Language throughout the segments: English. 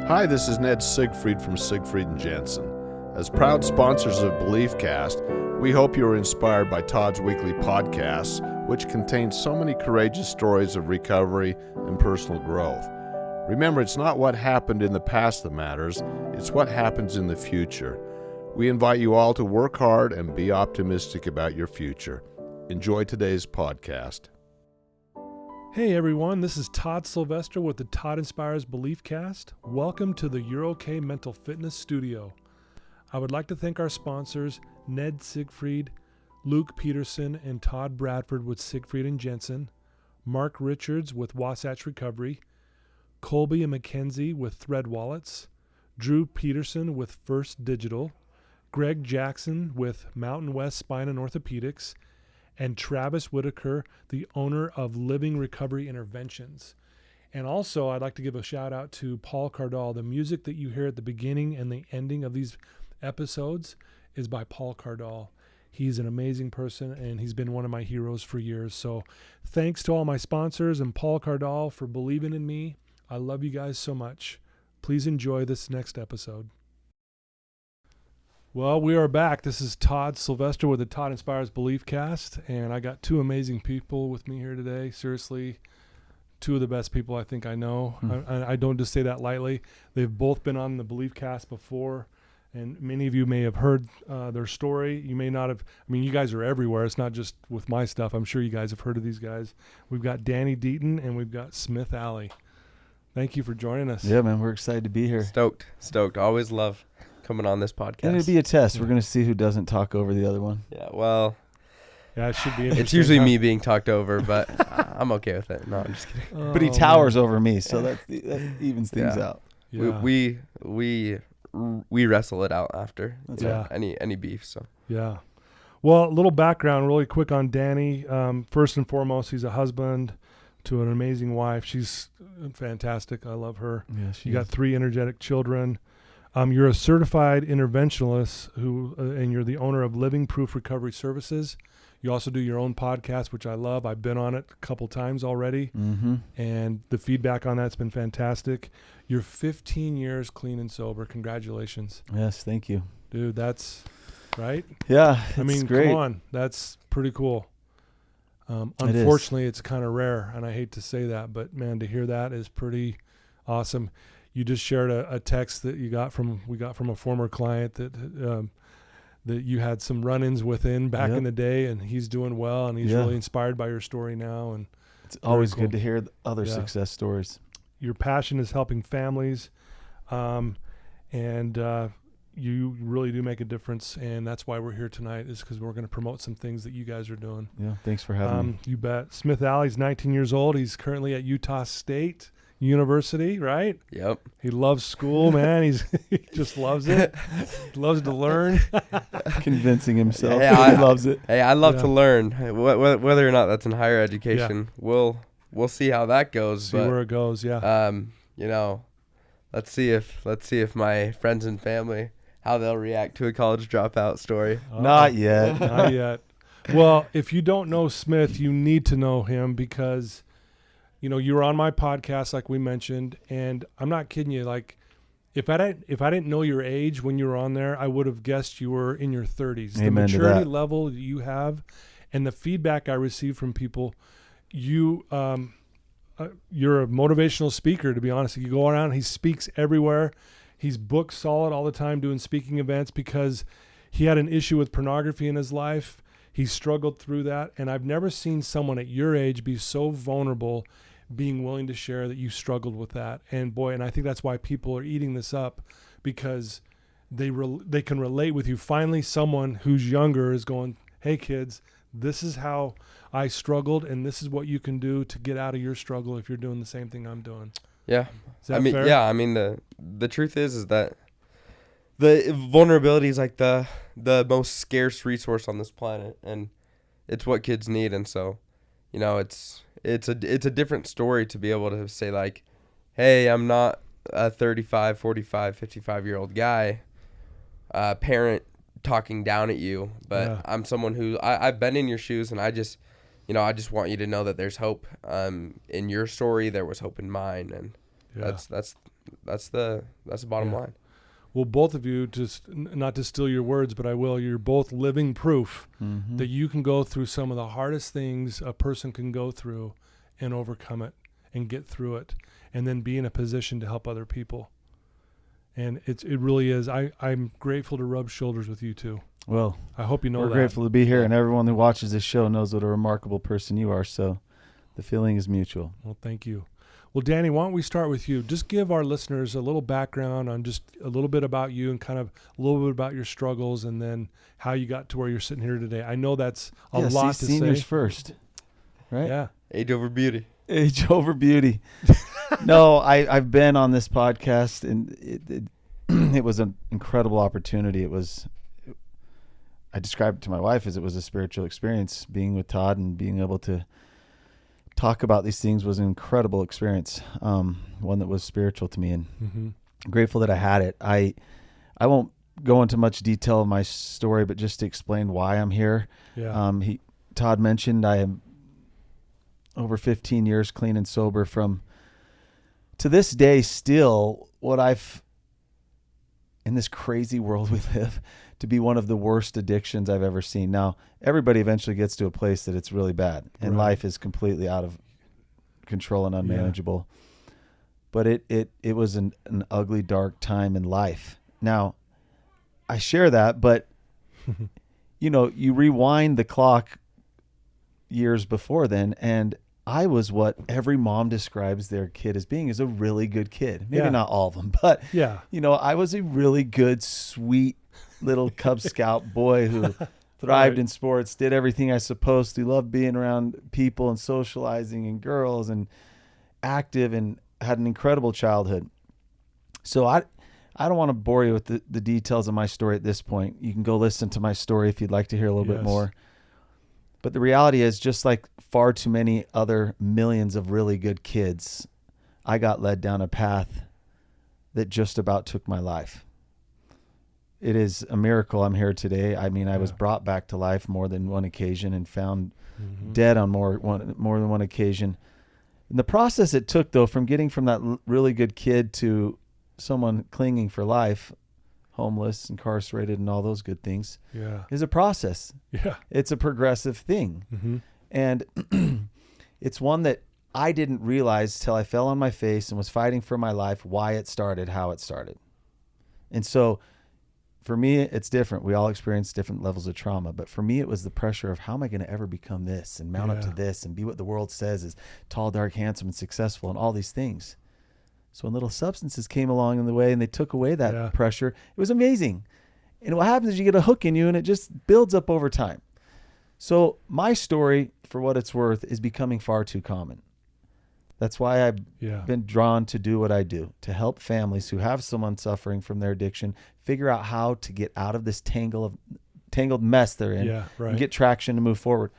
Hi, this is Ned Siegfried from Siegfried and Jensen. As proud sponsors of BeliefCast, we hope you are inspired by Todd's weekly podcasts, which contain so many courageous stories of recovery and personal growth. Remember, it's not what happened in the past that matters, it's what happens in the future. We invite you all to work hard and be optimistic about your future. Enjoy today's podcast. Hey everyone, this is Todd Sylvester with the Todd Inspires BeliefCast. Welcome to the You're OK Mental Fitness Studio. I would like to thank our sponsors, Ned Siegfried, Luke Peterson, and Todd Bradford with Siegfried and Jensen, Mark Richards with Wasatch Recovery, Colby and Mackenzie with Thread Wallets, Drew Peterson with First Digital, Greg Jackson with Mountain West Spine and Orthopedics, and Travis Whitaker, the owner of Living Recovery Interventions. And also, I'd like to give a shout out to Paul Cardall. The music that you hear at the beginning and the ending of these episodes is by Paul Cardall. He's an amazing person, and he's been one of my heroes for years. So thanks to all my sponsors and Paul Cardall for believing in me. I love you guys so much. Please enjoy this next episode. Well, we are back. This is Todd Sylvester with the Todd Inspires BeliefCast, and I got two amazing people with me here today. Seriously, two of the best people I think I know. I don't just say that lightly. They've both been on the BeliefCast before, and many of you may have heard their story. You may not have. I mean, you guys are everywhere. It's not just with my stuff. I'm sure you guys have heard of these guys. We've got Danny Deaton, and we've got Smith Alley. Thank you for joining us. Yeah, man, we're excited to be here. Stoked. Always love coming on this podcast. And it'll be a test. We're going to see who doesn't talk over the other one. Yeah, well, yeah, it should be interesting. It's usually me being talked over, but I'm okay with it. No, I'm just kidding. But he towers over me, so that evens things out. Yeah. We wrestle it out after any beef. So yeah. Well, a little background really quick on Danny. First and foremost, he's a husband to an amazing wife. She's fantastic. I love her. Yeah, you got 3 energetic children. You're a certified interventionist and you're the owner of Living Proof Recovery Services. You also do your own podcast, which I love. I've been on it a couple times already, and the feedback on that's been fantastic. You're 15 years clean and sober. Congratulations. Yes, thank you. Dude, that's right. Yeah, I mean, great. Come on. That's pretty cool. Unfortunately, it's kind of rare, and I hate to say that, but man, to hear that is pretty awesome. You just shared a text that we got from a former client that you had some run-ins within back in the day, and he's doing well, and he's really inspired by your story now. And it's always cool. Good to hear other success stories. Your passion is helping families, and you really do make a difference, and that's why we're here tonight, is because we're going to promote some things that you guys are doing. Yeah, thanks for having me. You bet. Smith Alley's 19 years old. He's currently at Utah State University, right? Yep. He loves school, man. He just loves it. He loves to learn. Convincing himself. Hey, he loves it. Hey, I love to learn. Whether or not that's in higher education, we'll see how that goes. See where it goes. Yeah. Let's see if my friends and family, how they'll react to a college dropout story. Not yet. Not yet. Well, if you don't know Smith, you need to know him because, you know, you were on my podcast, like we mentioned, and I'm not kidding you. Like, if I didn't know your age when you were on there, I would have guessed you were in your 30s. Amen the maturity to that. level that you have, and the feedback I receive from people, you're a motivational speaker. To be honest, you go around. He speaks everywhere. He's booked solid all the time doing speaking events because he had an issue with pornography in his life. He struggled through that, and I've never seen someone at your age be so vulnerable, being willing to share that you struggled with that. And boy, and I think that's why people are eating this up, because they can relate with you. Finally, someone who's younger is going, hey kids, this is how I struggled, and this is what you can do to get out of your struggle if you're doing the same thing I'm doing. Yeah. Is that fair? Yeah, I mean, the truth is that the vulnerability is like the most scarce resource on this planet, and it's what kids need. And so, you know, it's a different story to be able to say, like, hey, I'm not a 35, 45, 55-year-old guy, parent talking down at you, but I'm someone who I've been in your shoes, and I just want you to know that there's hope. In your story, there was hope in mine, and that's the bottom line. Well, both of you, just not to steal your words, but I will, you're both living proof that you can go through some of the hardest things a person can go through and overcome it and get through it and then be in a position to help other people. And it really is. I'm grateful to rub shoulders with you two. Well, I hope you know we're that. grateful to be here, and everyone who watches this show knows what a remarkable person you are, so the feeling is mutual. Well, thank you. Well, Danny, why don't we start with you? Just give our listeners a little background on just a little bit about you and kind of a little bit about your struggles and then how you got to where you're sitting here today. I know that's a lot to say. Seniors first, right? Yeah. Age over beauty. Age over beauty. No, I've been on this podcast, and it was an incredible opportunity. I described it to my wife as it was a spiritual experience. Being with Todd and being able to talk about these things was an incredible experience, one that was spiritual to me, and I'm grateful that I had it. I won't go into much detail of my story, but just to explain why I'm here. Yeah. Todd mentioned I am over 15 years clean and sober from, to this day, still what I've, in this crazy world we live, to be one of the worst addictions I've ever seen. Now, everybody eventually gets to a place that it's really bad and life is completely out of control and unmanageable. Yeah. But it was an ugly, dark time in life. Now, I share that, but you rewind the clock years before then, and I was what every mom describes their kid as being, is a really good kid. Maybe not all of them, but I was a really good, sweet little Cub Scout boy who thrived in sports, did everything I was supposed to, loved being around people and socializing and girls and active, and had an incredible childhood. So I don't want to bore you with the details of my story at this point. You can go listen to my story if you'd like to hear a little bit more. But the reality is, just like far too many other millions of really good kids, I got led down a path that just about took my life. It is a miracle I'm here today. I mean, I was brought back to life more than one occasion and found dead on more than one occasion. And the process it took, though, from getting from that really good kid to someone clinging for life, homeless, incarcerated, and all those good things, is a process. Yeah. It's a progressive thing. And it's one that I didn't realize till I fell on my face and was fighting for my life, why it started, how it started. And so for me, it's different. We all experience different levels of trauma. But for me, it was the pressure of, how am I going to ever become this and mount up to this and be what the world says is tall, dark, handsome, and successful, and all these things. So when little substances came along in the way and they took away that pressure, it was amazing. And what happens is you get a hook in you and it just builds up over time. So my story, for what it's worth, is becoming far too common. That's why I've been drawn to do what I do, to help families who have someone suffering from their addiction figure out how to get out of this tangled mess they're in and get traction to move forward.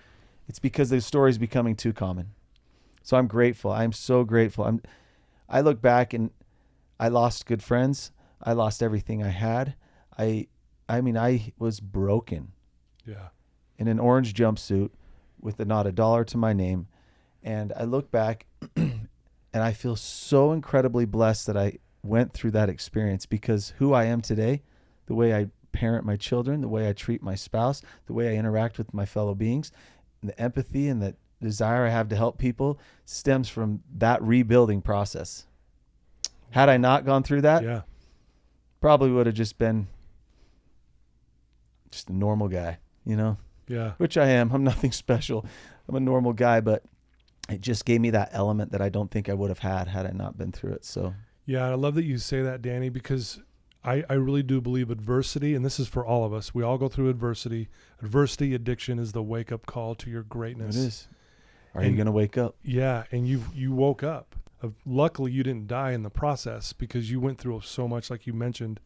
It's because the story is becoming too common. So I'm grateful. I'm so grateful. I look back and I lost good friends. I lost everything I had. I was broken. Yeah. In an orange jumpsuit with not a dollar to my name. And I look back and I feel so incredibly blessed that I went through that experience, because who I am today, the way I parent my children, the way I treat my spouse, the way I interact with my fellow beings, and the empathy and the desire I have to help people stems from that rebuilding process. Had I not gone through that, probably would have just been just a normal guy, which I am. I'm nothing special. I'm a normal guy, but it just gave me that element that I don't think I would have had I not been through it. So I love that you say that, Danny, because I really do believe adversity, and this is for all of us. We all go through adversity. Adversity, addiction is the wake-up call to your greatness. It is. Are you going to wake up? Yeah, and you woke up. Luckily, you didn't die in the process because you went through so much, like you mentioned.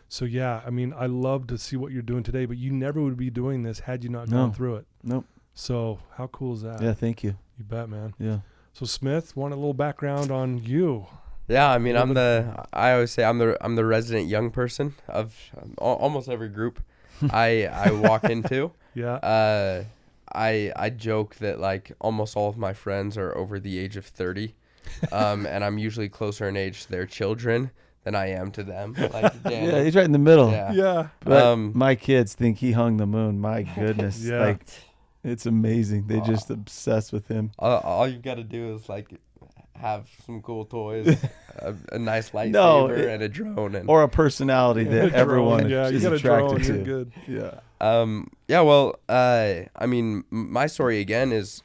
So, I love to see what you're doing today, but you never would be doing this had you not gone through it. Nope. So how cool is that? Yeah, thank you. You bet, man. Yeah. So Smith, want a little background on you? Yeah, I always say I'm the resident young person of almost every group I walk into. Yeah. I joke that like almost all of my friends are over the age of 30, and I'm usually closer in age to their children I am to them. Like Danny. Yeah, he's right in the middle. Yeah. Yeah. But my kids think he hung the moon. My goodness. Yeah. Like, it's amazing. They just obsessed with him. All you've got to do is like have some cool toys, a nice lightsaber, and a drone, and or a personality that everyone Yeah, you is got a attracted drone. to. You're good. Yeah. Yeah. Well, I mean, my story again is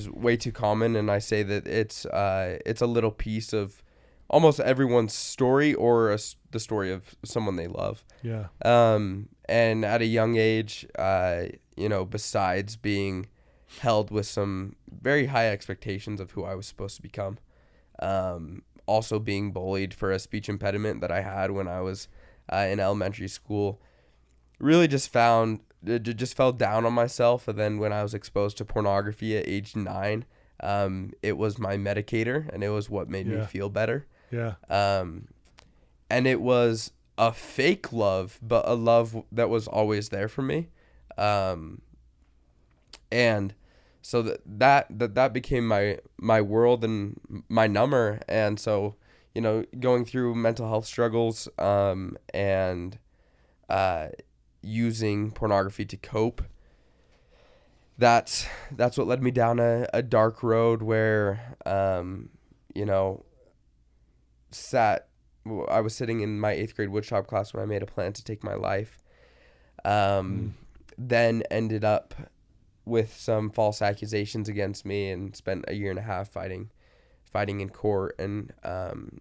way too common, and I say that it's a little piece of almost everyone's story, or the story of someone they love. Yeah. And at a young age, besides being held with some very high expectations of who I was supposed to become, also being bullied for a speech impediment that I had when I was in elementary school, really just fell down on myself. And then when I was exposed to pornography at age 9, it was my medicator, and it was what made me feel better. Yeah. And it was a fake love, but a love that was always there for me. And so that became my world and my number. And so, going through mental health struggles, and using pornography to cope, that's what led me down a dark road where, I was sitting in my 8th grade woodshop class when I made a plan to take my life. Then ended up with some false accusations against me, and spent a year and a half fighting in court, and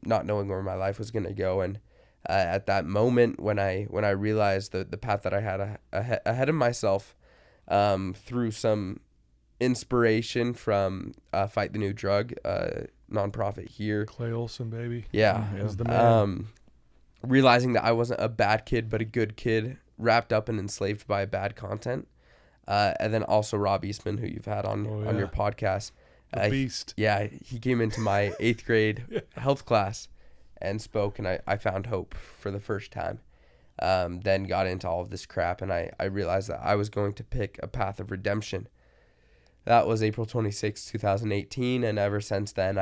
not knowing where my life was going to go. And at that moment, when I realized the path that I had ahead of myself, through some inspiration from Fight the New Drug, nonprofit here. Clay Olson, baby. Yeah. He's the man. Realizing that I wasn't a bad kid, but a good kid, wrapped up and enslaved by bad content. And then also Rob Eastman, who you've had on your podcast. The beast. Yeah, he came into my 8th grade health class and spoke, and I found hope for the first time. Then got into all of this crap, and I realized that I was going to pick a path of redemption. That was April 26, 2018, and ever since then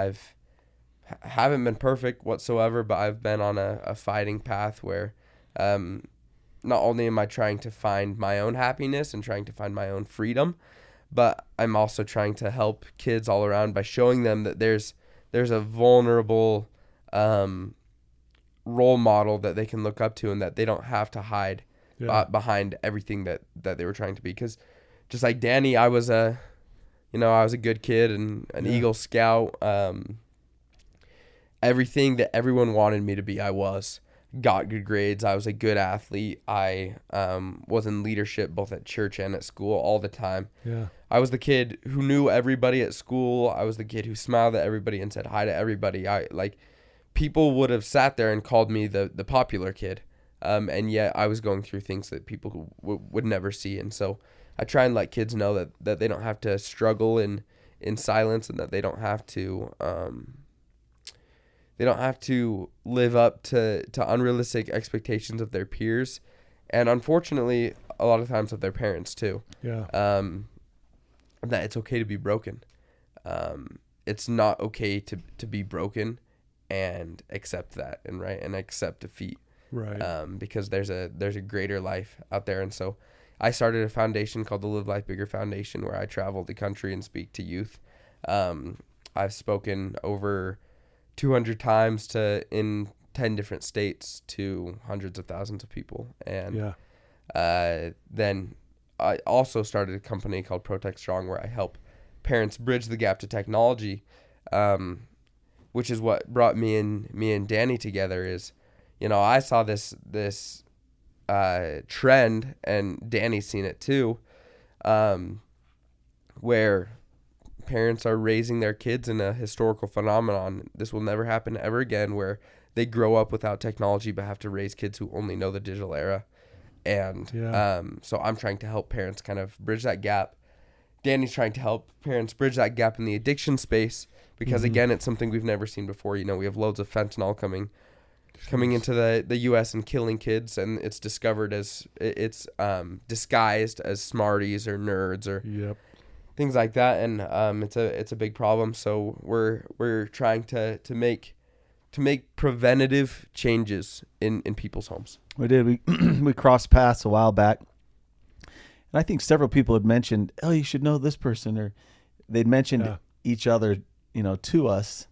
haven't been perfect whatsoever, but I've been on a fighting path where not only am I trying to find my own happiness and trying to find my own freedom, but I'm also trying to help kids all around by showing them that there's a vulnerable role model that they can look up to, and that they don't have to hide behind everything that they were trying to be. Because just like Danny, I was a good kid and an Eagle Scout. Everything that everyone wanted me to be, I was. Got good grades. I was a good athlete. I was in leadership both at church and at school all the time. Yeah. I was the kid who knew everybody at school. I was the kid who smiled at everybody and said hi to everybody. People would have sat there and called me the popular kid. And yet I was going through things that people would never see. And so I try and let kids know that they don't have to struggle in silence, and that they don't have to live up to unrealistic expectations of their peers, and unfortunately a lot of times of their parents too. Yeah. That it's okay to be broken. It's not okay to be broken and accept that, and accept defeat. Right. Because there's a greater life out there. And so I started a foundation called the Live Life Bigger Foundation, where I travel the country and speak to youth. I've spoken over 200 times in 10 different states to hundreds of thousands of people. And then I also started a company called Protect Strong, where I help parents bridge the gap to technology, which is what brought me and Danny together. Is, I saw this trend, and Danny's seen it too, where parents are raising their kids in a historical phenomenon. This will never happen ever again, where they grow up without technology but have to raise kids who only know the digital era. And so I'm trying to help parents kind of bridge that gap. Danny's trying to help parents bridge that gap in the addiction space, because again, it's something we've never seen before. We have loads of fentanyl coming into the U.S. and killing kids, and it's discovered as it's disguised as smarties or nerds or things like that, and it's a big problem. So we're trying to make to make preventative changes in people's homes. We did. We crossed paths a while back. And I think several people had mentioned, oh, you should know this person, or they'd mentioned each other, to us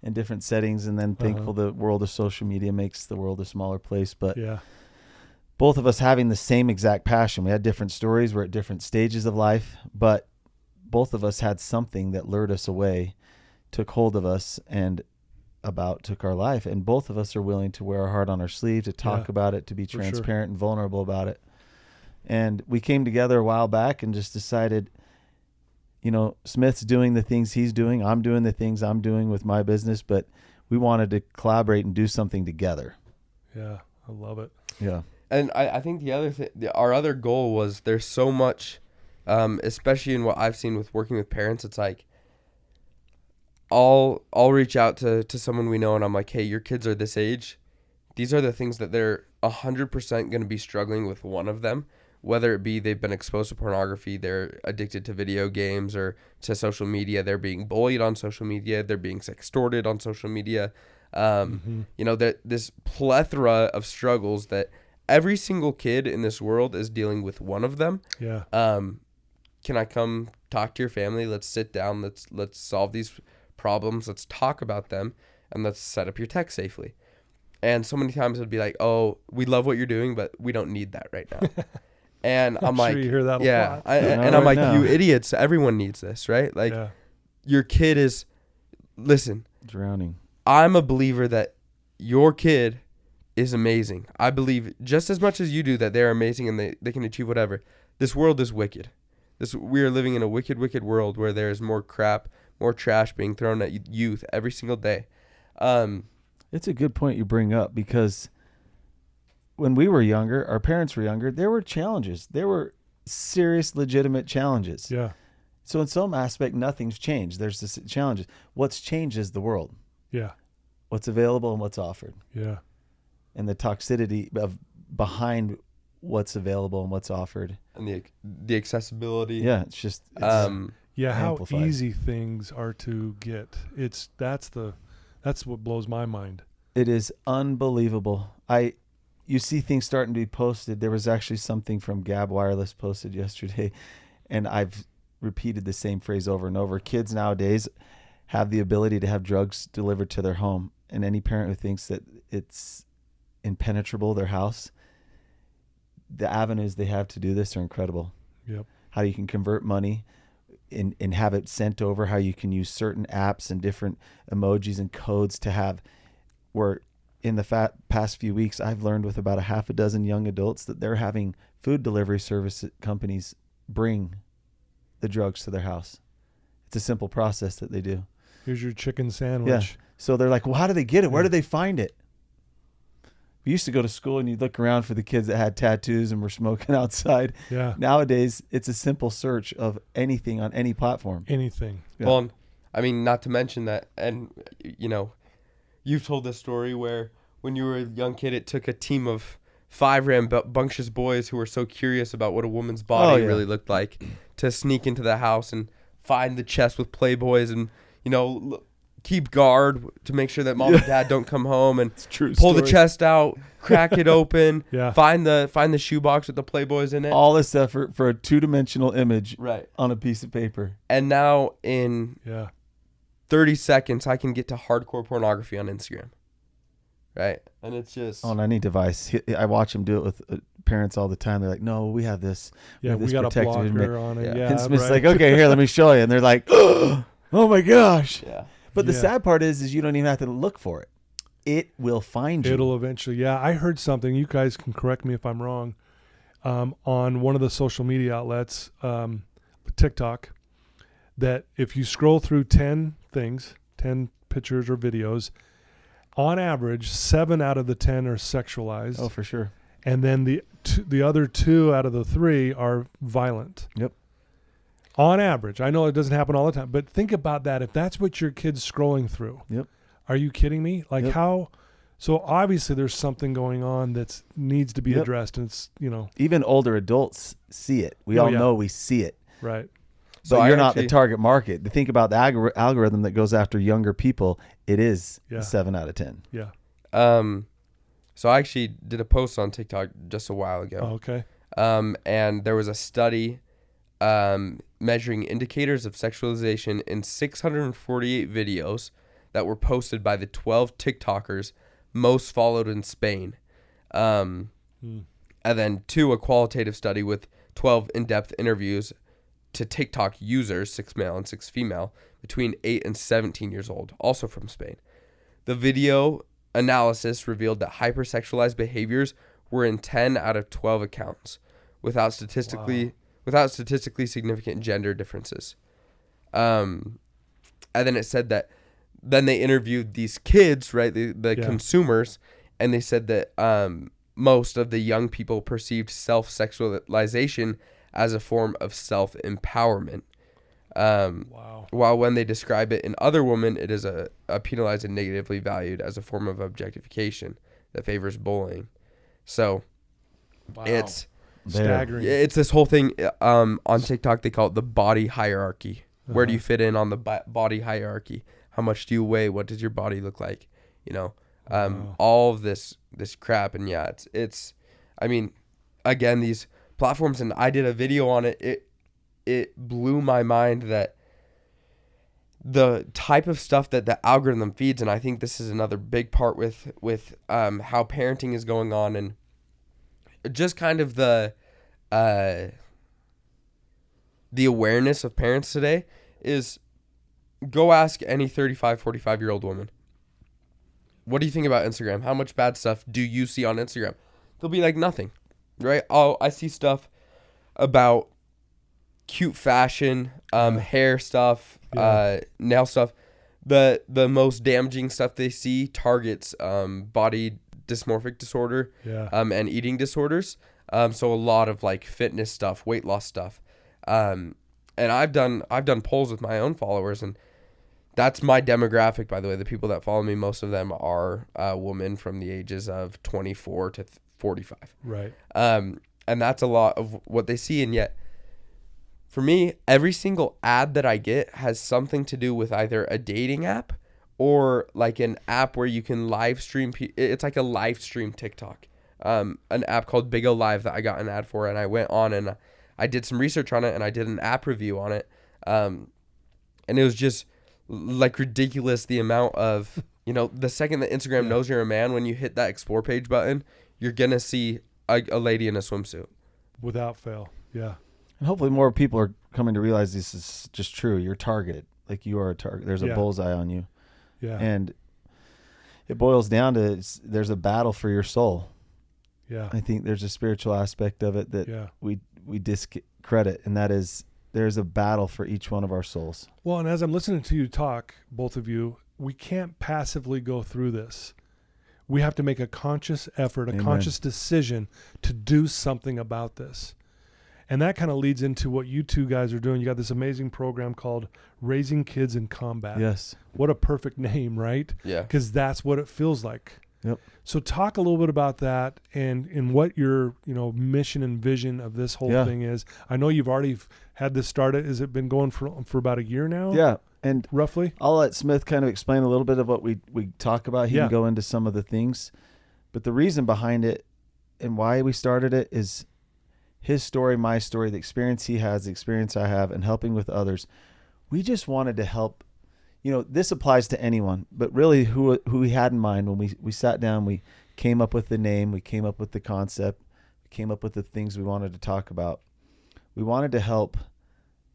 in different settings. And then thankful the world of social media makes the world a smaller place. But both of us having the same exact passion. We had different stories. We're at different stages of life, but both of us had something that lured us away, took hold of us, and took our life. And both of us are willing to wear our heart on our sleeve, to talk about it, to be transparent and vulnerable about it. And we came together a while back and just decided, Smith's doing the things he's doing. I'm doing the things I'm doing with my business, but we wanted to collaborate and do something together. Yeah, I love it. Yeah. And I think the other thing, our other goal was, there's so much, especially in what I've seen with working with parents, it's like, I'll reach out to someone we know and I'm like, hey, your kids are this age. These are the things that they're 100% going to be struggling with, one of them. Whether it be they've been exposed to pornography, they're addicted to video games or to social media, they're being bullied on social media, they're being sextorted on social media. This plethora of struggles that every single kid in this world is dealing with one of them. Yeah. Can I come talk to your family? Let's sit down. Let's solve these problems. Let's talk about them, and let's set up your tech safely. And so many times it'd be like, oh, we love what you're doing, but we don't need that right now. And I'm like, you hear that a yeah. lot. And I'm like, you idiots. Everyone needs this, right? Like, your kid is, listen, drowning. I'm a believer that your kid is amazing. I believe just as much as you do that they're amazing and they can achieve whatever. This world is wicked. We are living in a wicked, wicked world where there's more crap, more trash being thrown at youth every single day. It's a good point you bring up, because when we were younger, our parents were younger, there were challenges. There were serious, legitimate challenges. Yeah. So in some aspect, nothing's changed. There's this challenges. What's changed is the world. Yeah. What's available and what's offered. Yeah. And the toxicity of behind what's available and what's offered. And the accessibility. Yeah, it's how easy things are to get. That's what blows my mind. It is unbelievable. You see things starting to be posted. There was actually something from Gab Wireless posted yesterday, and I've repeated the same phrase over and over. Kids nowadays have the ability to have drugs delivered to their home, and any parent who thinks that it's impenetrable, their house, the avenues they have to do this are incredible. Yep. How you can convert money and have it sent over, how you can use certain apps and different emojis and codes to have, where in the past few weeks, I've learned with about a half a dozen young adults that they're having food delivery service companies bring the drugs to their house. It's a simple process that they do. Here's your chicken sandwich. Yeah. So they're like, well, how do they get it? Where do they find it? We used to go to school and you'd look around for the kids that had tattoos and were smoking outside. Yeah. Nowadays, it's a simple search of anything on any platform. Anything. Yeah. Well, I mean, not to mention that, and, you've told this story where when you were a young kid, it took a team of 5 rambunctious boys who were so curious about what a woman's body really looked like to sneak into the house and find the chest with Playboys and, keep guard to make sure that mom and dad don't come home, and pull the chest out, crack it open, find the shoebox with the Playboys in it. All this effort for a 2-dimensional image right on a piece of paper. And now in 30 seconds, I can get to hardcore pornography on Instagram. Right? And it's just on any device. I watch them do it with parents all the time. They're like, no, we have this. Yeah, we got a blocker on it. Yeah. And Smith's like, okay, here, let me show you. And they're like, oh my gosh. Yeah. But the sad part is you don't even have to look for it. It will find you. It'll eventually. Yeah, I heard something. You guys can correct me if I'm wrong. On one of the social media outlets, TikTok, that if you scroll through 10 things, 10 pictures or videos, on average, 7 out of the 10 are sexualized. Oh, for sure. And then the other 2 out of the 3 are violent. Yep. On average. I know it doesn't happen all the time, but think about that. If that's what your kid's scrolling through. Yep. Are you kidding me? Like how? So obviously there's something going on that needs to be addressed. And it's, Even older adults see it. We all know we see it. Right. So I you're not the actually- target market. To think about the algorithm that goes after younger people, it is Yeah. 7 out of 10. Yeah. So I actually did a post on TikTok just a while ago. Oh, okay. And there was a study measuring indicators of sexualization in 648 videos that were posted by the 12 TikTokers most followed in Spain. And then 2, a qualitative study with 12 in-depth interviews to TikTok users, 6 male and 6 female, between 8 and 17 years old, also from Spain. The video analysis revealed that hypersexualized behaviors were in 10 out of 12 accounts, without statistically significant gender differences. And then it said that then they interviewed these kids, right, the consumers, and they said that most of the young people perceived self-sexualization as a form of self-empowerment. While when they describe it in other women, it is a penalized and negatively valued as a form of objectification that favors bullying. So it's staggering. It's this whole thing on TikTok. They call it the body hierarchy. Where do you fit in on the body hierarchy? How much do you weigh? What does your body look like? You know, all of this crap. And yeah, it's I mean, again, these platforms, and I did a video on it. It blew my mind that the type of stuff that the algorithm feeds, and I think this is another big part with how parenting is going on, and just kind of the awareness of parents today is, go ask any 35, 45-year-old woman, what do you think about Instagram? How much bad stuff do you see on Instagram? They'll be like, nothing, right? Oh, I see stuff about cute fashion, hair stuff, nail stuff. The most damaging stuff they see targets body dysmorphic disorder, and eating disorders. So a lot of like fitness stuff, weight loss stuff. And I've done polls with my own followers, and that's my demographic, by the way. The people that follow me, most of them are women from the ages of 24 to 45. Right. And that's a lot of what they see. And yet, for me, every single ad that I get has something to do with either a dating app or like an app where you can live stream. It's like a live stream TikTok. An app called Big O Live that I got an ad for, and I went on and I did some research on it, and I did an app review on it. And it was just like ridiculous, the amount of, the second that Instagram knows you're a man, when you hit that explore page button, you're going to see a lady in a swimsuit. Without fail. Yeah. And hopefully more people are coming to realize this is just true. You're targeted. Like, you are a target. There's a bullseye on you. Yeah. And it boils down to there's a battle for your soul. Yeah. I think there's a spiritual aspect of it that we discredit, and that is there's a battle for each one of our souls. Well, and as I'm listening to you talk, both of you, we can't passively go through this. We have to make a conscious effort, a conscious decision to do something about this. And that kind of leads into what you two guys are doing. You got this amazing program called Raising Kids in Combat. Yes. What a perfect name, right? Yeah. Because that's what it feels like. Yep. So talk a little bit about that and what your mission and vision of this whole thing is. I know you've already had this started. Has it been going for about a year now? Yeah. And roughly? I'll let Smith kind of explain a little bit of what we talk about. He can go into some of the things. But the reason behind it and why we started it is his story, my story, the experience he has, the experience I have, and helping with others. We just wanted to help. This applies to anyone, but really who we had in mind when we sat down, we came up with the name, we came up with the concept, we came up with the things we wanted to talk about. We wanted to help,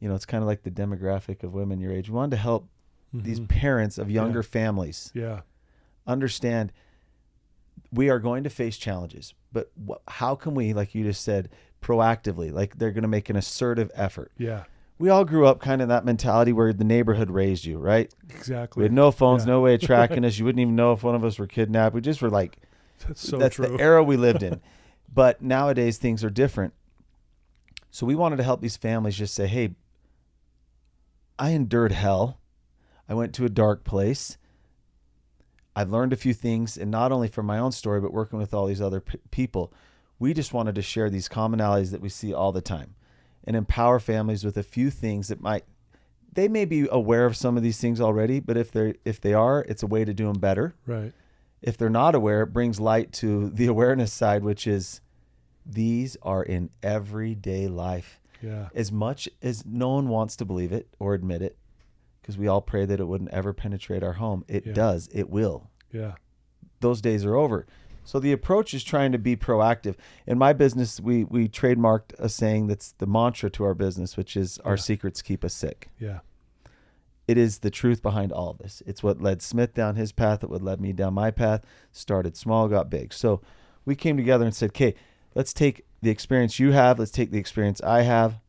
it's kind of like the demographic of women your age. We wanted to help these parents of younger families understand we are going to face challenges, but how can we, like you just said, proactively, like they're going to make an assertive effort. Yeah. We all grew up kind of that mentality where the neighborhood raised you, right? Exactly. We had no phones, no way of tracking us. You wouldn't even know if one of us were kidnapped. We just were like, that's true. The era we lived in. But nowadays things are different. So we wanted to help these families just say, hey, I endured hell. I went to a dark place. I've learned a few things, and not only from my own story, but working with all these other people. We just wanted to share these commonalities that we see all the time. and empower families with a few things that they may be aware of some of these things already, but if they are, it's a way to do them better. Right. If they're not aware, it brings light to the awareness side, which is these are in everyday life. Yeah. As much as no one wants to believe it or admit it, because we all pray that it wouldn't ever penetrate our home. It does. It will. Yeah. Those days are over. So the approach is trying to be proactive. In my business, we trademarked a saying that's the mantra to our business, which is our secrets keep us sick. Yeah. It is the truth behind all of this. It's what led Smith down his path. It would led me down my path. Started small, got big. So we came together and said, okay, let's take the experience you have. Let's take the experience I have.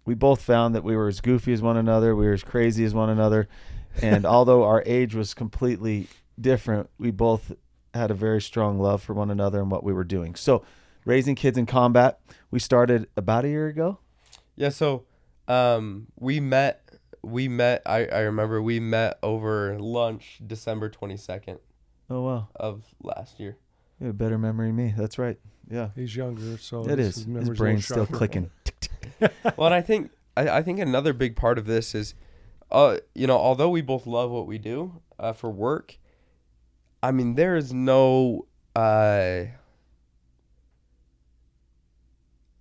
We both found that we were as goofy as one another. We were as crazy as one another. And although our age was completely different, we both had a very strong love for one another and what we were doing. So raising kids in combat, we started about a year ago. Yeah. So we met, I remember we met over lunch December 22nd Oh, wow. of last year. You have a better memory than me. That's right. Yeah. He's younger, so It is. His brain's still clicking. Well, and I think another big part of this is, although we both love what we do for work, I mean, there is no,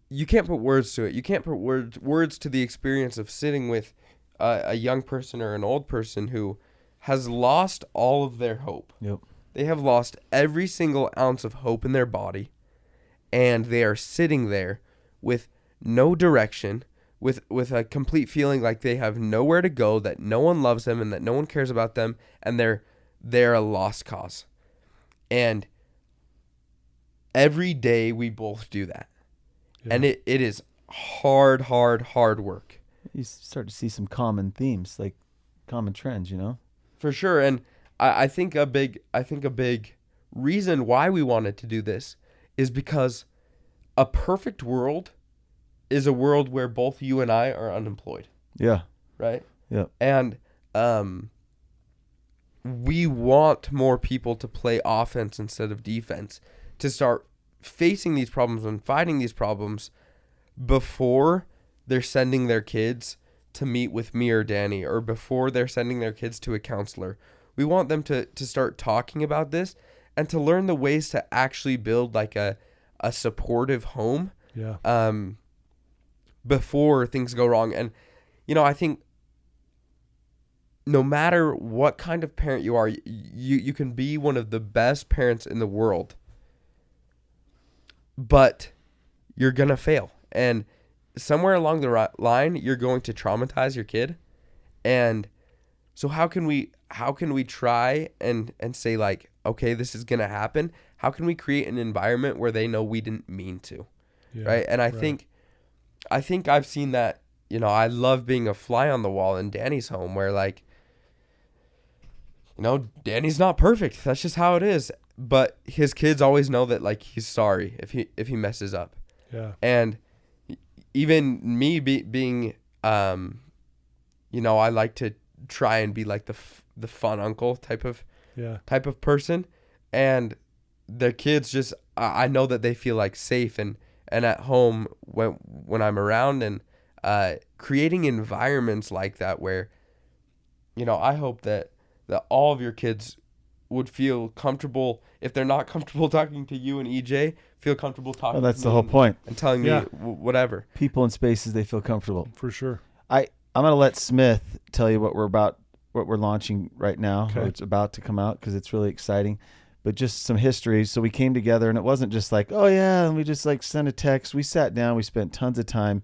you can't put words to it. You can't put words to the experience of sitting with a young person or an old person who has lost all of their hope. Yep. They have lost every single ounce of hope in their body, and they are sitting there with no direction, with a complete feeling like they have nowhere to go, that no one loves them and that no one cares about them, and they're a lost cause. And every day we both do that. Yeah. And it is hard work. You start to see some common themes, like common trends, you know? For sure. And I think a big reason why we wanted to do this is because a perfect world is a world where both you and I are unemployed. Yeah. Right? Yeah. And we want more people to play offense instead of defense, to start facing these problems and fighting these problems before they're sending their kids to meet with me or Danny, or before they're sending their kids to a counselor. We want them to start talking about this and to learn the ways to actually build like a supportive home. Yeah. Before things go wrong. And, I think no matter what kind of parent you are, you can be one of the best parents in the world, but you're going to fail. And somewhere along the line, you're going to traumatize your kid. And so how can we try and say like, okay, this is going to happen? How can we create an environment where they know we didn't mean to? Yeah. Right. And I think I've seen that, I love being a fly on the wall in Danny's home where like, Danny's not perfect. That's just how it is. But his kids always know that like he's sorry if he messes up. Yeah. And even me being, I like to try and be like the fun uncle type of person. And their kids just, I know that they feel like safe and at home when I'm around, and creating environments like that where, I hope that all of your kids would feel comfortable. If they're not comfortable talking to you and EJ, feel comfortable talking That's to the me whole point. and telling me whatever. People in spaces they feel comfortable. For sure. I'm going to let Smith tell you what we're launching right now. Okay. Or it's about to come out because it's really exciting. But just some history. So we came together, and it wasn't just like, oh yeah, and we just like sent a text. We sat down. We spent tons of time.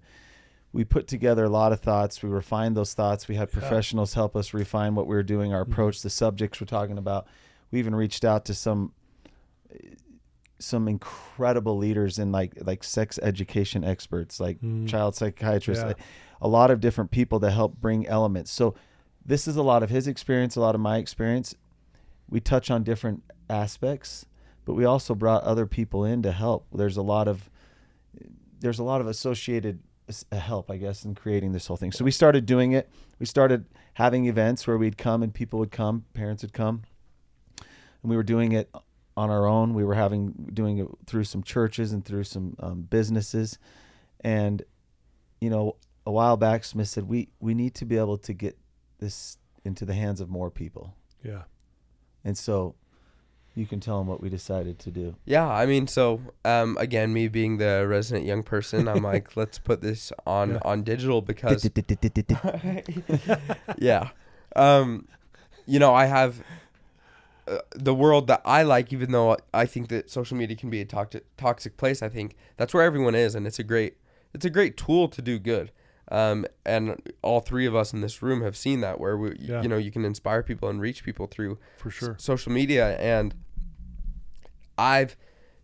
We put together a lot of thoughts. We refined those thoughts. We had professionals help us refine what we were doing, our approach, the subjects we're talking about. We even reached out to some incredible leaders in like sex education experts, like child psychiatrists, like a lot of different people that help bring elements. So this is a lot of his experience, a lot of my experience. We touch on different aspects, but we also brought other people in to help. There's a lot of associated help, I guess, in creating this whole thing. So we started doing it. We started having events where we'd come and people would come, parents would come, and we were doing it on our own. We were doing it through some churches and through some businesses, and a while back, Smith said, we need to be able to get this into the hands of more people. Yeah. And so you can tell them what we decided to do. Yeah, I mean, so again, me being the resident young person, I'm like, let's put this on digital because yeah, I have the world that I like. Even though I think that social media can be a toxic place, I think that's where everyone is, and it's a great tool to do good. And all three of us in this room have seen that, where you can inspire people and reach people through for sure social media. And I've,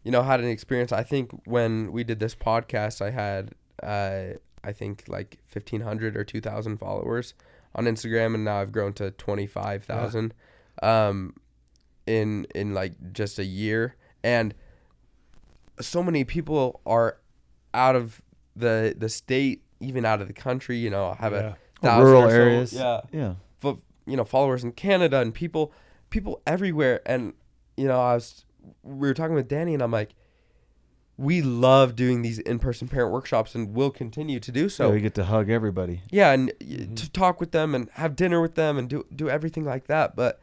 had an experience. I think when we did this podcast, I had, I think like 1,500 or 2,000 followers on Instagram, and now I've grown to 25,000, in like just a year. And so many people are out of the state, even out of the country, have a 1,000 rural or so, areas. Yeah. But, followers in Canada and people everywhere. And, we were talking with Danny, and I'm like, we love doing these in-person parent workshops and will continue to do so. Yeah, we get to hug everybody. Yeah. And to talk with them and have dinner with them and do everything like that. But,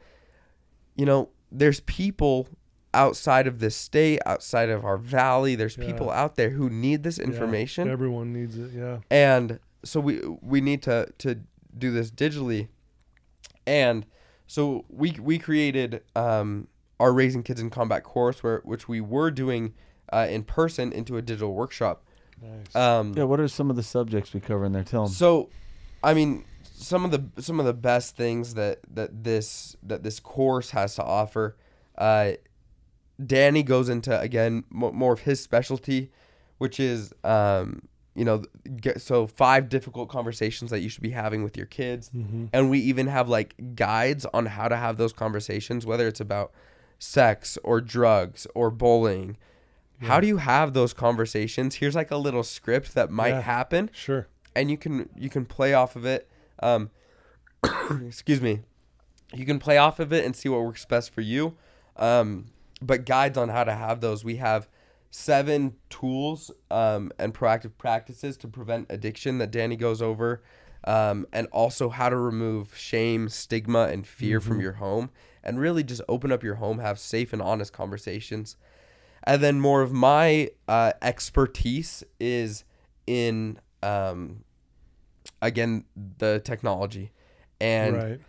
there's people outside of this state, outside of our valley, there's people out there who need this information. Everyone needs it. Yeah. And so we need to do this digitally. And so we created our Raising Kids in Combat course, which we were doing in person, into a digital workshop. Nice. What are some of the subjects we cover in there? Tell them. So, I mean, some of the best things that this course has to offer. Danny goes into, again, more of his specialty, which is, so 5 difficult conversations that you should be having with your kids. Mm-hmm. And we even have like guides on how to have those conversations, whether it's about sex or drugs or bullying. Yeah. How do you have those conversations? Here's like a little script that might happen. Sure. And you can play off of it. Excuse me. You can play off of it and see what works best for you. But guides on how to have those. We have 7 tools and proactive practices to prevent addiction that Danny goes over, and also how to remove shame, stigma, and fear from your home, and really just open up your home, have safe and honest conversations. And then more of my expertise is in, again, the technology. And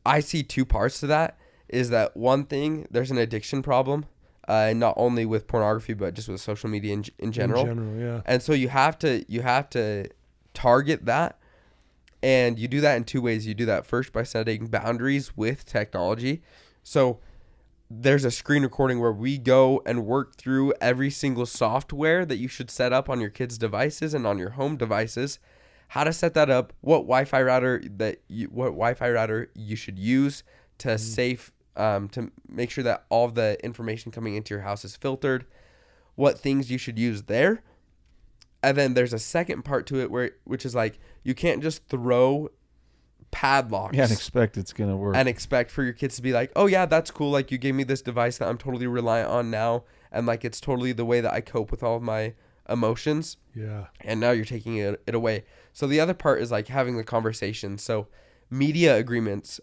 I see 2 parts to that. Is that one thing, there's an addiction problem, not only with pornography, but just with social media in general. In general, yeah. And so you have to target that, and you do that in 2 ways. You do that first by setting boundaries with technology. So there's a screen recording where we go and work through every single software that you should set up on your kids' devices and on your home devices, how to set that up, what Wi-Fi router you should use to to make sure that all of the information coming into your house is filtered, what things you should use there. And then there's a second part to it which is like, you can't just throw padlocks and expect it's going to work. And expect for your kids to be like, oh yeah, that's cool. Like, you gave me this device that I'm totally reliant on now. And like, it's totally the way that I cope with all of my emotions. Yeah. And now you're taking it away. So the other part is like having the conversation. So media agreements,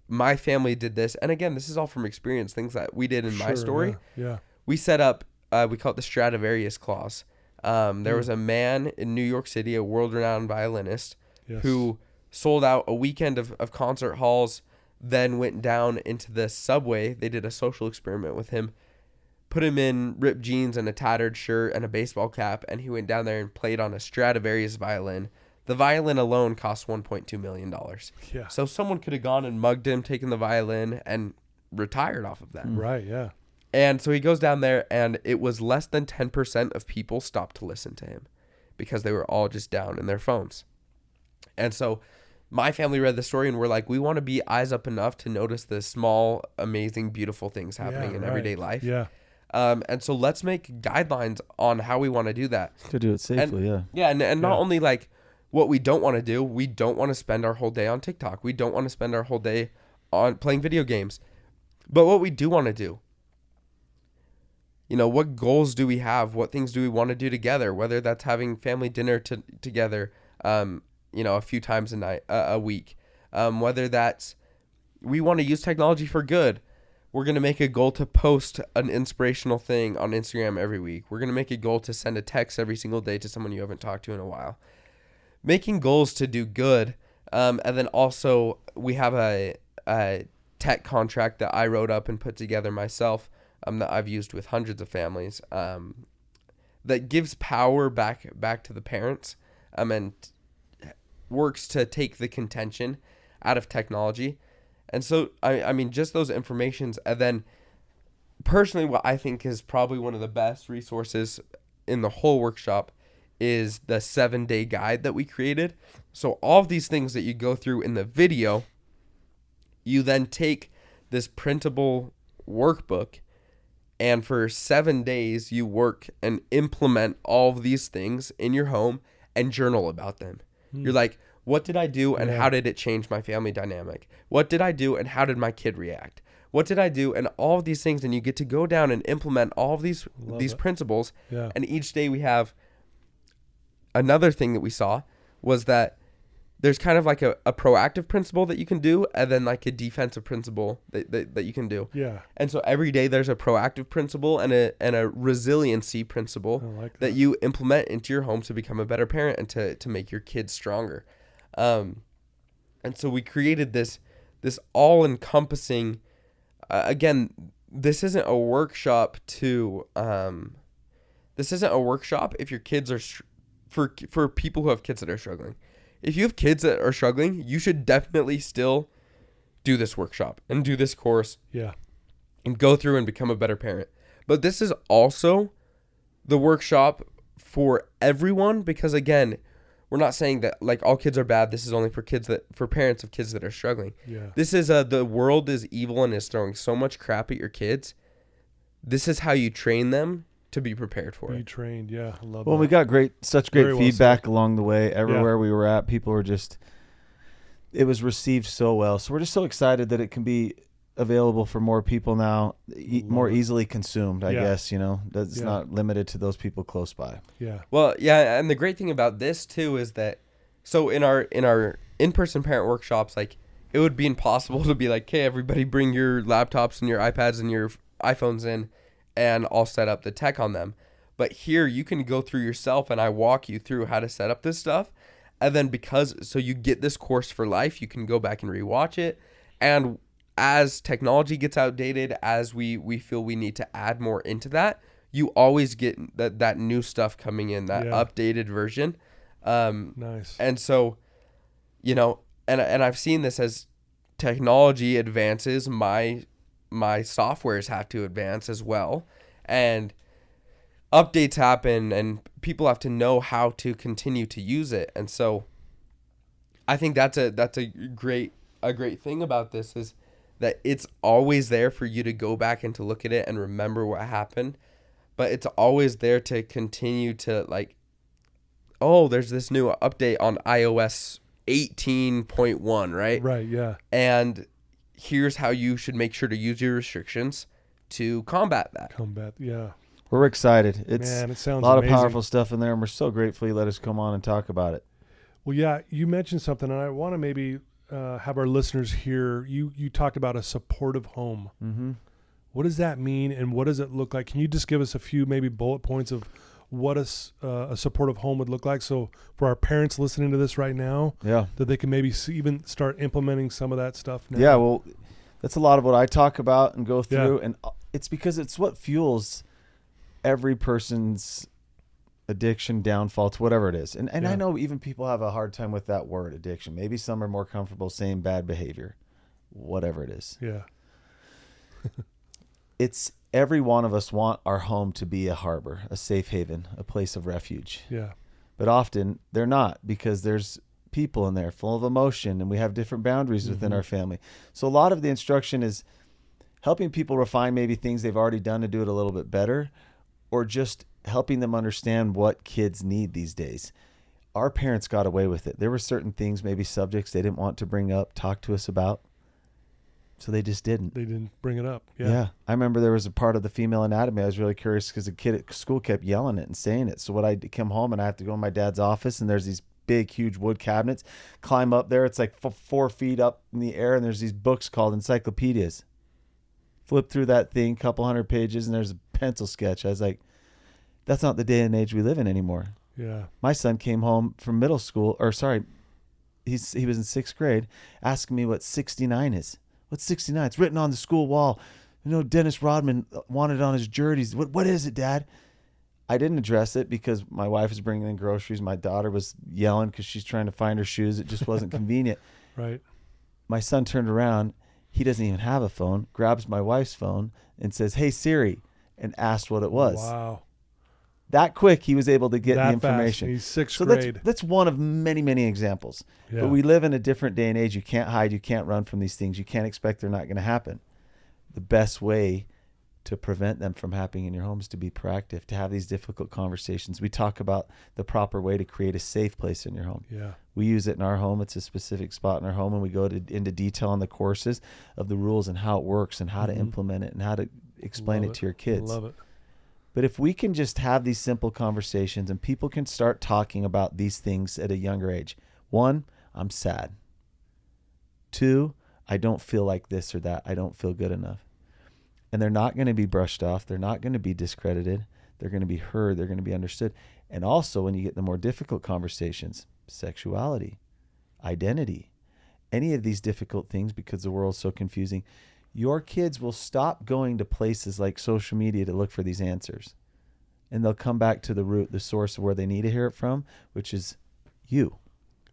my family did this, and again, this is all from experience, things that we did in my story. Yeah. We set up, we call it the Stradivarius clause. There was a man in New York City, a world-renowned violinist, who sold out a weekend of concert halls, then went down into the subway. They did a social experiment with him, put him in ripped jeans and a tattered shirt and a baseball cap, and he went down there and played on a Stradivarius violin. The violin alone cost $1.2 million. Yeah. So someone could have gone and mugged him, taken the violin, and retired off of that. Right, yeah. And so he goes down there, and it was less than 10% of people stopped to listen to him because they were all just down in their phones. And so my family read the story, and we're like, we want to be eyes up enough to notice the small, amazing, beautiful things happening in everyday life. Yeah. And so let's make guidelines on how we want to do that. To do it safely, Yeah, and not only like what we don't want to do. We don't want to spend our whole day on TikTok. We don't want to spend our whole day on playing video games. But what we do want to do what goals do we have? What things do we want to do together? Whether that's having family dinner together, a few times a week. Whether that's we want to use technology for good. We're going to make a goal to post an inspirational thing on Instagram every week. We're going to make a goal to send a text every single day to someone you haven't talked to in a while. Making goals to do good. And then also we have a tech contract that I wrote up and put together myself, that I've used with hundreds of families, that gives power back to the parents, and works to take the contention out of technology. And so, I mean, just those informations. And then personally, what I think is probably one of the best resources in the whole workshop is the 7-day guide that we created. So all of these things that you go through in the video, you then take this printable workbook, and for 7 days you work and implement all of these things in your home and journal about them. You're like, what did I do and how did it change my family dynamic? What did I do and how did my kid react? What did I do? And all of these things, and you get to go down and implement all of these principles. Yeah. And each day we have another thing that we saw was that there's kind of like a proactive principle that you can do, and then like a defensive principle that you can do. Yeah. And so every day there's a proactive principle and a resiliency principle that you implement into your home to become a better parent and to make your kids stronger. And so we created this all-encompassing, again, this isn't a workshop if your kids are for people who have kids that are struggling. If you have kids that are struggling, you should definitely still do this workshop and do this course. Yeah. And go through and become a better parent. But this is also the workshop for everyone, because again, we're not saying that like all kids are bad. This is only for parents of kids that are struggling. Yeah. This is the world is evil and is throwing so much crap at your kids. This is how you train them to be prepared for it. Be trained, yeah. I love that. Well, we got such great feedback along the way. Everywhere we were at, people were it was received so well. So we're just so excited that it can be available for more people now, more easily consumed, I guess, That's not limited to those people close by. Yeah. Well, yeah, and the great thing about this too is that, so in our in-person parent workshops, like it would be impossible to be like, hey, everybody bring your laptops and your iPads and your iPhones in, and I'll set up the tech on them. But here you can go through yourself and I walk you through how to set up this stuff. And then so you get this course for life, you can go back and rewatch it. And as technology gets outdated, as we feel we need to add more into that, you always get that new stuff coming in, that updated version. Nice. And so, and I've seen this as technology advances, my softwares have to advance as well, and updates happen and people have to know how to continue to use it. And so I think that's a great thing about this is that it's always there for you to go back and to look at it and remember what happened, but it's always there to continue to like, oh, there's this new update on iOS 18.1, right? Right, yeah. And here's how you should make sure to use your restrictions to combat that. Yeah. We're excited. It sounds a lot amazing. of powerful stuff in there, and we're so grateful you let us come on and talk about it. Well, yeah, you mentioned something, and I want to maybe have our listeners hear. You talked about a supportive home. Mm-hmm. What does that mean, and what does it look like? Can you just give us a few maybe bullet points of what a supportive home would look like? So for our parents listening to this right now, that they can maybe even start implementing some of that stuff now. Yeah, well, that's a lot of what I talk about and go through, and it's because it's what fuels every person's addiction, downfall to whatever it is. And I know even people have a hard time with that word, addiction. Maybe some are more comfortable saying bad behavior, whatever it is. Yeah. It's every one of us want our home to be a harbor, a safe haven, a place of refuge. Yeah. But often they're not, because there's people in there full of emotion and we have different boundaries within our family. So a lot of the instruction is helping people refine maybe things they've already done to do it a little bit better, or just helping them understand what kids need these days. Our parents got away with it. There were certain things, maybe subjects they didn't want to bring up, talk to us about. So they just didn't. They didn't bring it up. Yeah. I remember there was a part of the female anatomy. I was really curious because a kid at school kept yelling it and saying it. So what I come home and I have to go in my dad's office, and there's these big, huge wood cabinets. Climb up there. It's like 4 feet up in the air, and there's these books called encyclopedias. Flip through that thing, couple hundred pages, and there's a pencil sketch. I was like, that's not the day and age we live in anymore. Yeah. My son came home from middle school, he was in 6th grade, asking me what 69 is. What's 69? It's written on the school wall. You know, Dennis Rodman wanted it on his jerseys. What is it, Dad? I didn't address it because my wife was bringing in groceries. My daughter was yelling because she's trying to find her shoes. It just wasn't convenient. Right. My son turned around. He doesn't even have a phone, grabs my wife's phone and says, "Hey, Siri," and asked what it was. Wow. That quick, he was able to get That the information. Fast. He's 6th So grade. that's one of many, many examples. Yeah. But we live in a different day and age. You can't hide. You can't run from these things. You can't expect they're not going to happen. The best way to prevent them from happening in your home is to be proactive, to have these difficult conversations. We talk about the proper way to create a safe place in your home. Yeah. We use it in our home. It's a specific spot in our home, and we go into detail on the courses of the rules and how it works and how to implement it and how to explain it to your kids. Love it. But if we can just have these simple conversations and people can start talking about these things at a younger age. 1, I'm sad. 2, I don't feel like this or that. I don't feel good enough. And they're not going to be brushed off. They're not going to be discredited. They're going to be heard. They're going to be understood. And also when you get the more difficult conversations, sexuality, identity, any of these difficult things, because the world's so confusing, your kids will stop going to places like social media to look for these answers. And they'll come back to the root, the source of where they need to hear it from, which is you.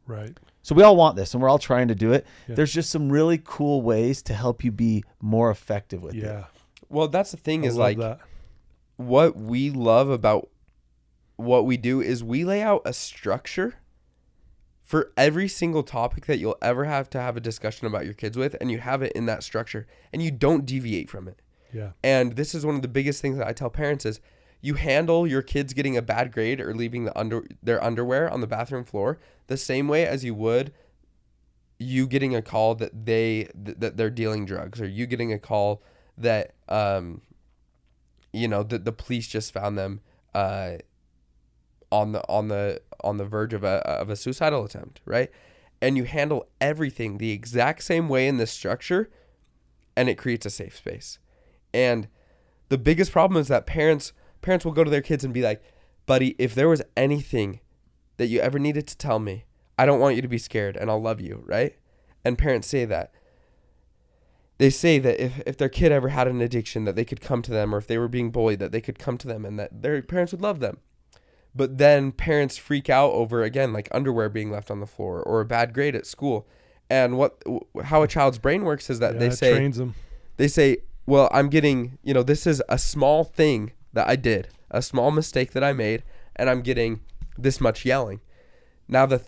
Right. So we all want this, and we're all trying to do it. Yeah. There's just some really cool ways to help you be more effective with it. Yeah. Well, that's the thing I is love like that. what we love about what we do is we lay out a structure for every single topic that you'll ever have to have a discussion about your kids with, and you have it in that structure and you don't deviate from it. Yeah. And this is one of the biggest things that I tell parents is you handle your kids getting a bad grade or leaving their underwear on the bathroom floor the same way as you would you getting a call that they're dealing drugs, or you getting a call that the police just found them on the verge of a suicidal attempt, right? And you handle everything the exact same way in this structure, and it creates a safe space. And the biggest problem is that parents will go to their kids and be like, "Buddy, if there was anything that you ever needed to tell me, I don't want you to be scared, and I'll love you," right? And parents say that. They say that if their kid ever had an addiction, that they could come to them, or if they were being bullied, that they could come to them and that their parents would love them. But then parents freak out over, again, like underwear being left on the floor or a bad grade at school. And how a child's brain works is that it trains them. They say, well, I'm getting, this is a small thing that I did, a small mistake that I made, and I'm getting this much yelling. Now the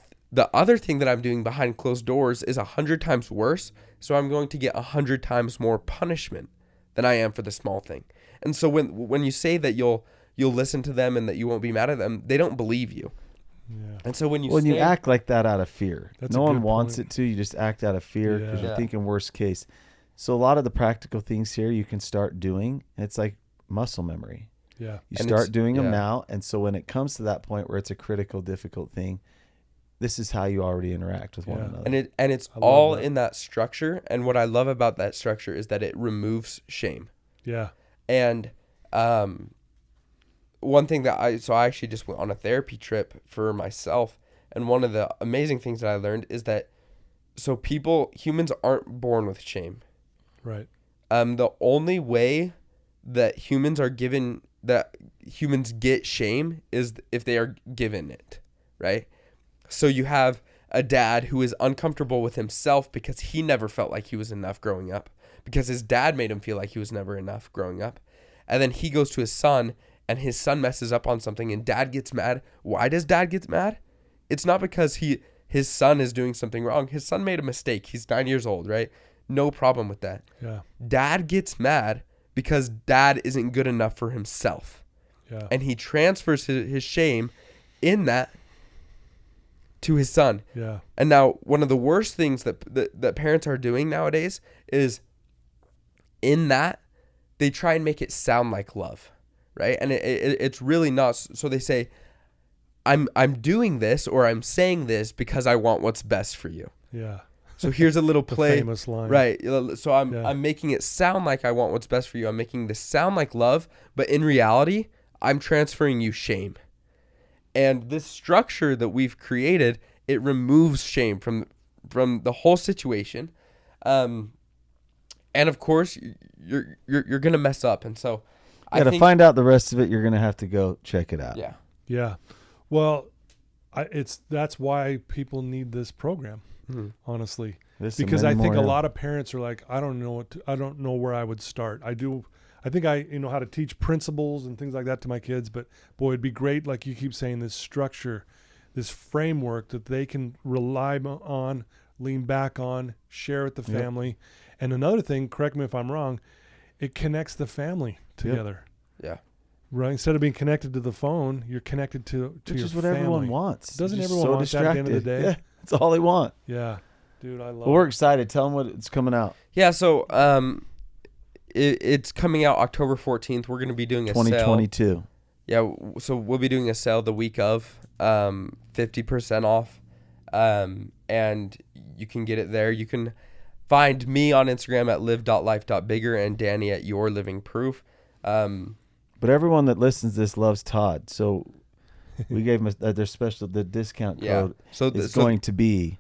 other thing that I'm doing behind closed doors is 100 times worse, so I'm going to get 100 times more punishment than I am for the small thing. And so when you say that you'll listen to them and that you won't be mad at them, they don't believe you. Yeah. And so when you you act like that out of fear. That's no a one good wants point. it to. You just act out of fear because Yeah. you're thinking worst case. So a lot of the practical things here you can start doing. It's like muscle memory. Yeah. You And start it's- doing them yeah. now. And so when it comes to that point where it's a critical, difficult thing, this is how you already interact with one Yeah. another. And it's I love all that. in that structure. And what I love about that structure is that it removes shame. Yeah. And one thing that I actually just went on a therapy trip for myself, and one of the amazing things that I learned is that humans aren't born with shame. Right. The only way that humans get shame is if they are given it, right? So you have a dad who is uncomfortable with himself because he never felt like he was enough growing up, because his dad made him feel like he was never enough growing up. And then he goes to his son, and his son messes up on something, and dad gets mad. Why does dad get mad? It's not because his son is doing something wrong. His son made a mistake. He's 9 years old, right? No problem with that. Yeah. Dad gets mad because dad isn't good enough for himself. Yeah. And he transfers his shame in that to his son. Yeah. And now one of the worst things that parents are doing nowadays is in that, they try and make it sound like love, right? And it's really not. So they say, I'm doing this, or I'm saying this because I want what's best for you. Yeah. So here's a little play. Famous line. Right. So I'm making it sound like I want what's best for you. I'm making this sound like love, but in reality, I'm transferring you shame. And this structure that we've created, it removes shame from the whole situation. And of course, you're going to mess up. And so I think, to find out the rest of it, you're going to have to go check it out. Yeah. Yeah. Well, that's why people need this program. Honestly, because I think a lot of parents are like, I don't know where I would start. I think I know how to teach principles and things like that to my kids, but boy, it'd be great, like you keep saying, this structure, this framework that they can rely on, lean back on, share with the family. And another thing, correct me if I'm wrong, it connects the family together. Yeah. Right. Instead of being connected to the phone, you're connected to Which your is what family. everyone wants. Doesn't Just everyone want that at the end of the day? Yeah, that's all they want. Yeah. Dude, I love Well, we're excited. Tell them what it's coming out. Yeah. So it's coming out October 14th. We're going to be doing a 2022. sale. Yeah. So we'll be doing a sale the week of 50% off. And you can get it there. You can find me on Instagram at live.life.bigger and Danny at Your Living Proof. But everyone that listens to this loves Todd, so we gave them their special. The discount code is going to be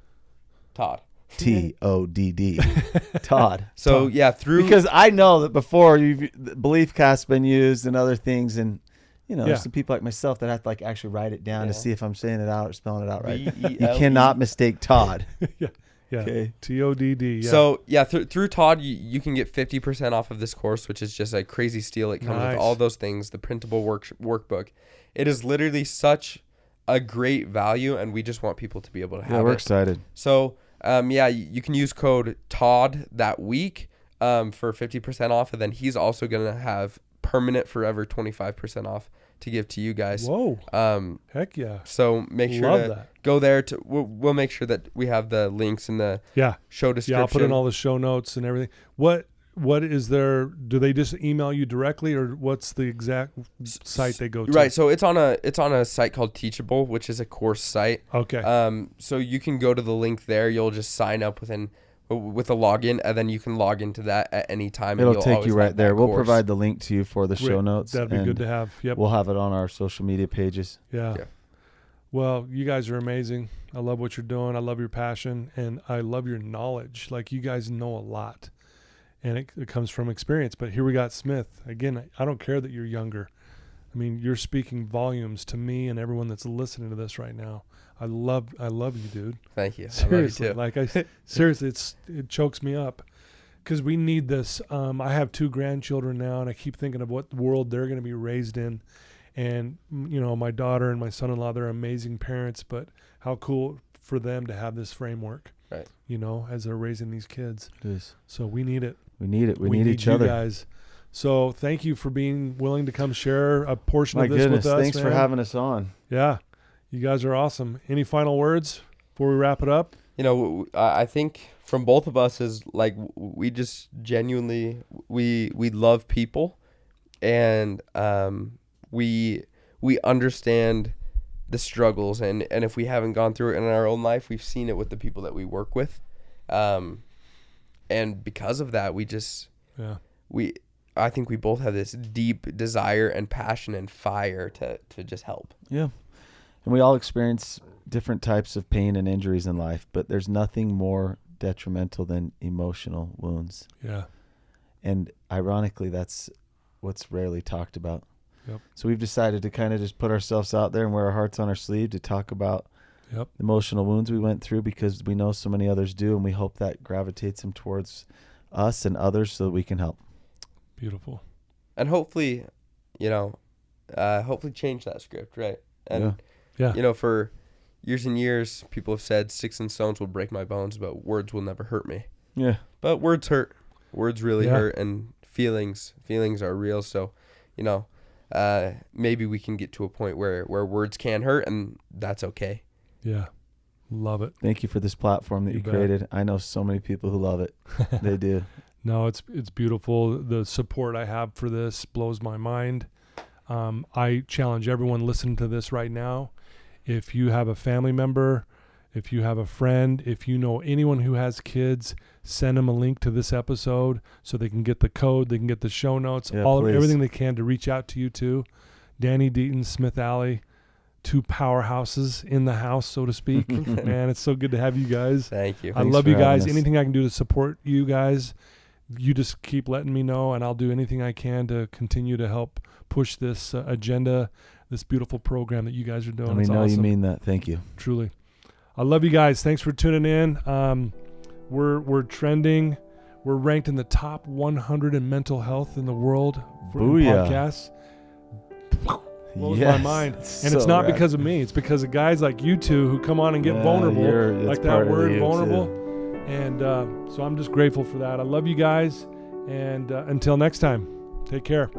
Todd. TODD. Todd. So Todd. yeah, because I know that before Belief Cast's been used and other things, and there's some people like myself that have to actually write it down to see if I'm saying it out or spelling it out right. You cannot mistake Todd. Yeah. Okay. TODD. Yeah. So yeah, through Todd, you can get 50% off of this course, which is just a crazy steal. It comes with all those things, the printable workbook. It is literally such a great value, and we just want people to be able to have it. Yeah, we're excited. So you can use code Todd that week for 50% off, and then he's also gonna have permanent forever 25% off to give to you guys. Whoa. Heck yeah. So make sure to go there. We'll make sure that we have the links in the show description. Yeah, I'll put in all the show notes and everything. What is there? Do they just email you directly, or what's the exact site they go to? Right. So it's on a site called Teachable, which is a course site. Okay. So you can go to the link there. You'll just sign up with a login, and then you can log into that at any time. It'll take you right there. We'll provide the link to you for the show notes. That'd be good to have. Yep. We'll have it on our social media pages. Yeah. Well, you guys are amazing. I love what you're doing. I love your passion, and I love your knowledge. Like, you guys know a lot, and it comes from experience. But here we got Smith. Again, I don't care that you're younger. I mean, you're speaking volumes to me and everyone that's listening to this right now. I love you, dude. Thank you. Seriously, I love you too. Seriously, it chokes me up because we need this. I have 2 grandchildren now, and I keep thinking of what world they're going to be raised in. And my daughter and my son-in-law, they're amazing parents, but how cool for them to have this framework, right? As they're raising these kids. It is. So we need it. We need it. We need each you other, guys. So thank you for being willing to come share a portion of this with us. Thanks for having us on. Yeah. You guys are awesome. Any final words before we wrap it up? I think from both of us is we just genuinely, we love people, and we understand the struggles, and if we haven't gone through it in our own life, we've seen it with the people that we work with. And because of that, I think we both have this deep desire and passion and fire to just help. Yeah. And we all experience different types of pain and injuries in life, but there's nothing more detrimental than emotional wounds. Yeah. And ironically, that's what's rarely talked about. Yep. So we've decided to kind of just put ourselves out there and wear our hearts on our sleeve to talk about emotional wounds we went through, because we know so many others do, and we hope that gravitates them towards us and others so that we can help. Beautiful. And hopefully, change that script, right? And for years and years, people have said sticks and stones will break my bones, but words will never hurt me. Yeah. But words hurt. Words really hurt, and feelings are real. So, maybe we can get to a point where words can hurt, and that's okay. Yeah. Love it. Thank you for this platform that you created. I know so many people who love it. They do. No, it's beautiful. The support I have for this blows my mind. I challenge everyone listening to this right now. If you have a family member, if you have a friend, if you know anyone who has kids, send them a link to this episode so they can get the code, they can get the show notes, everything they can to reach out to you too. Danny, Deaton, Smith Alley, 2 powerhouses in the house, so to speak. Man, it's so good to have you guys. Thank you. I love you guys. Anything I can do to support you guys, you just keep letting me know, and I'll do anything I can to continue to help push this agenda, this beautiful program that you guys are doing. And we know you mean that. Thank you. Truly. I love you guys. Thanks for tuning in. We're trending. We're ranked in the top 100 in mental health in the world for podcasts. Blows my mind. And it's not because of me. It's because of guys like you two who come on and get vulnerable. Like that word, vulnerable. Too. And so I'm just grateful for that. I love you guys. And until next time, take care.